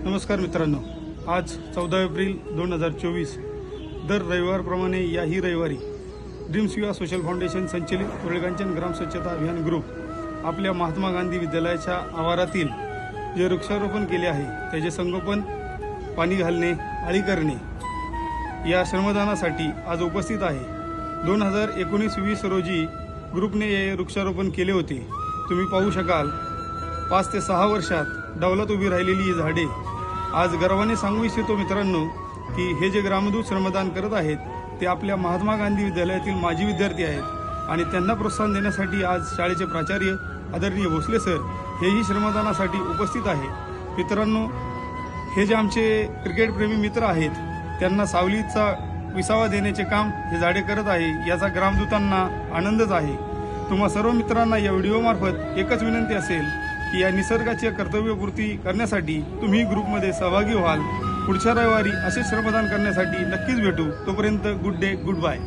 नमस्कार मित्रांनो, आज 14 एप्रिल 2024 दर रविवारप्रमाणे याही रविवारी ड्रीम्स युवा सोशल फाउंडेशन संचलित वरळीकांचन ग्राम स्वच्छता अभियान ग्रुप आपल्या महात्मा गांधी विद्यालयाच्या आवारातील जे वृक्षारोपण केले आहे त्याचे संगोपन, पाणी घालणे, आळी करणे या श्रमदानासाठी आज उपस्थित आहे। 2019-20 रोजी ग्रुपने हे वृक्षारोपण केले होते। तुम्ही पाहू शकाल 5 ते 6 वर्षात डौलत उभी राहिलेली ही झाडे आज गर्वाने सांगू इच्छितो मित्रांनो की हे जे ग्रामदूत श्रमदान करत आहेत ते आपल्या महात्मा गांधी विद्यालयातील माजी विद्यार्थी आहेत आणि त्यांना प्रोत्साहन देण्यासाठी आज शाळेचे प्राचार्य आदरणीय भोसले सर हेही श्रमदानासाठी उपस्थित आहे। मित्रांनो, हे जे आमचे क्रिकेट प्रेमी मित्र आहेत त्यांना सावलीचा विसावा देण्याचे काम हे झाडे करत आहे, याचा ग्रामदूतांना आनंदच आहे। तुम्हा सर्व मित्रांना या व्हिडिओमार्फत एकच विनंती असेल की या निसर्गाची कर्तव्यपूर्ती करण्यासाठी तुम्ही ग्रुपमध्ये सहभागी व्हाल। पुढच्या रविवारी असे श्रमदान करण्यासाठी नक्कीच भेटू। तोपर्यंत गुड डे, गुड बाय।